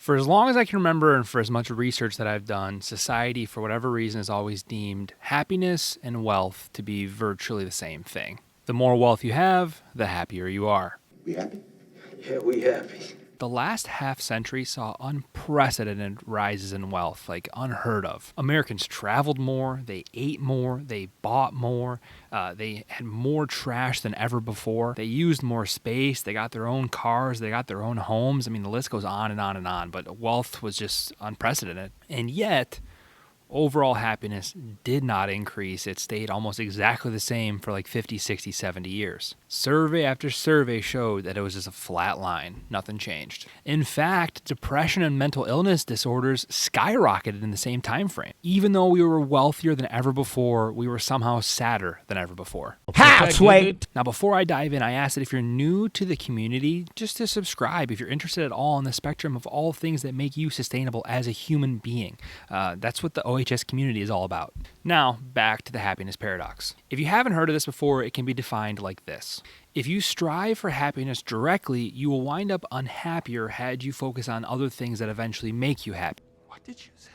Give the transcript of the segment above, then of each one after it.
For as long as I can remember and for as much research that I've done, society, for whatever reason, has always deemed happiness and wealth to be virtually the same thing. The more wealth you have, the happier you are. We happy? Yeah, we happy. The last half century saw unprecedented rises in wealth, like unheard of. Americans traveled more, they ate more, they bought more, they had more trash than ever before, they used more space, they got their own cars, they got their own homes. I mean, the list goes on and on and on, but wealth was just unprecedented. And yet, overall happiness did not increase. It stayed almost exactly the same for like 50, 60, 70 years. Survey after survey showed that it was just a flat line. Nothing changed. In fact, depression and mental illness disorders skyrocketed in the same time frame. Even though we were wealthier than ever before, we were somehow sadder than ever before. Sweet. Now, before I dive in, I ask that if you're new to the community, just to subscribe if you're interested at all in the spectrum of all things that make you sustainable as a human being. That's what the OHS community is all about. Now, back to the happiness paradox. If you haven't heard of this before, it can be defined like this. If you strive for happiness directly, you will wind up unhappier had you focus on other things that eventually make you happy. What did you say?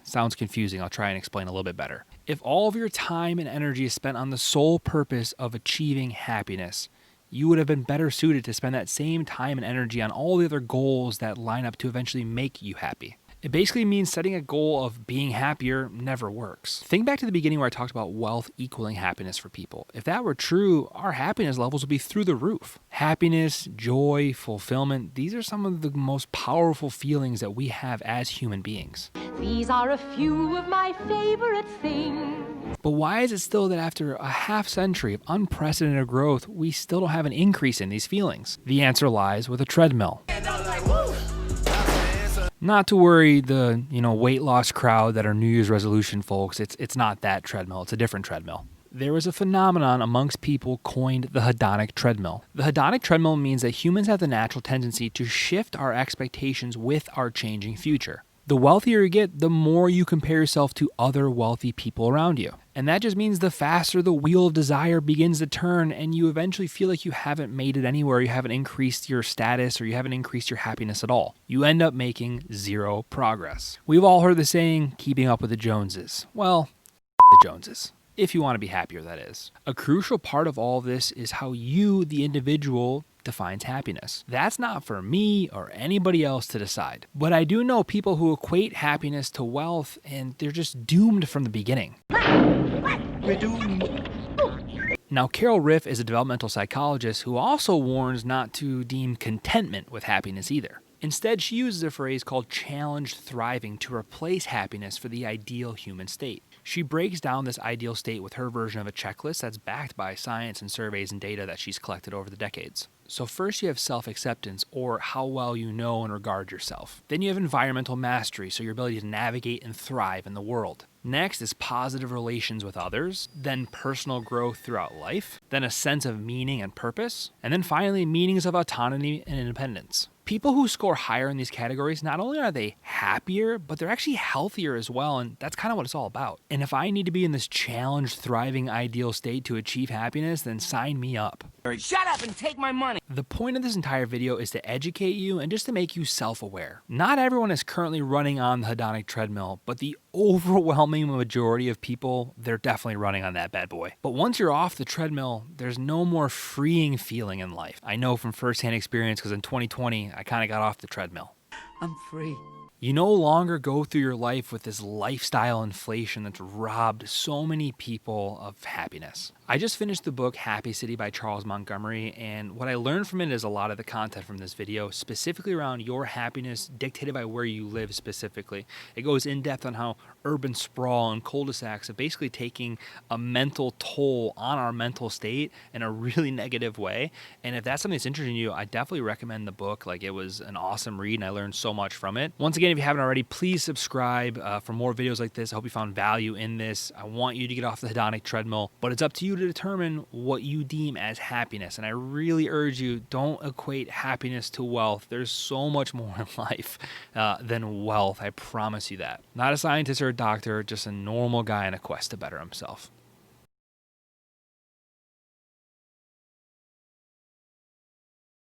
Sounds confusing. I'll try and explain a little bit better. If all of your time and energy is spent on the sole purpose of achieving happiness, you would have been better suited to spend that same time and energy on all the other goals that line up to eventually make you happy. It basically means setting a goal of being happier never works. Think back to the beginning where I talked about wealth equaling happiness for people. If that were true, our happiness levels would be through the roof. Happiness, joy, fulfillment, these are some of the most powerful feelings that we have as human beings. These are a few of my favorite things. But why is it still that after a half century of unprecedented growth, we still don't have an increase in these feelings? The answer lies with a treadmill. Not to worry the, weight loss crowd that are New Year's resolution folks, it's not that treadmill, it's a different treadmill. There was a phenomenon amongst people coined the hedonic treadmill. The hedonic treadmill means that humans have the natural tendency to shift our expectations with our changing future. The wealthier you get, the more you compare yourself to other wealthy people around you. And that just means the faster the wheel of desire begins to turn and you eventually feel like you haven't made it anywhere, you haven't increased your status, or you haven't increased your happiness at all. You end up making zero progress. We've all heard the saying, keeping up with the Joneses. Well, the Joneses. If you want to be happier, that is. A crucial part of all this is how you, the individual, defines happiness. That's not for me or anybody else to decide. But I do know people who equate happiness to wealth and they're just doomed from the beginning. We're doomed. Now, Carol Riff is a developmental psychologist who also warns not to deem contentment with happiness either. Instead, she uses a phrase called challenged thriving to replace happiness for the ideal human state. She breaks down this ideal state with her version of a checklist that's backed by science and surveys and data that she's collected over the decades. So first you have self-acceptance, or how well you know and regard yourself. Then you have environmental mastery, so your ability to navigate and thrive in the world. Next is positive relations with others, then personal growth throughout life, then a sense of meaning and purpose, and then finally meanings of autonomy and independence. People who score higher in these categories, not only are they happier, but they're actually healthier as well, and that's kind of what it's all about. And if I need to be in this challenged, thriving, ideal state to achieve happiness, then sign me up. Shut up and take my money. The point of this entire video is to educate you and just to make you self-aware. Not everyone is currently running on the hedonic treadmill, but the overwhelming majority of people, they're definitely running on that bad boy. But once you're off the treadmill, there's no more freeing feeling in life. I know from firsthand experience because in 2020, I kind of got off the treadmill. I'm free. You no longer go through your life with this lifestyle inflation that's robbed so many people of happiness. I just finished the book Happy City by Charles Montgomery, and what I learned from it is a lot of the content from this video, specifically around your happiness dictated by where you live specifically. It goes in depth on how urban sprawl and cul-de-sacs are basically taking a mental toll on our mental state in a really negative way. And if that's something that's interesting to you, I definitely recommend the book. Like, it was an awesome read and I learned so much from it. Once again, if you haven't already, please subscribe for more videos like this. I hope you found value in this. I want you to get off the hedonic treadmill, but it's up to you to determine what you deem as happiness. And I really urge you, don't equate happiness to wealth. There's so much more in life than wealth. I promise you that. Not a scientist or a doctor, just a normal guy in a quest to better himself.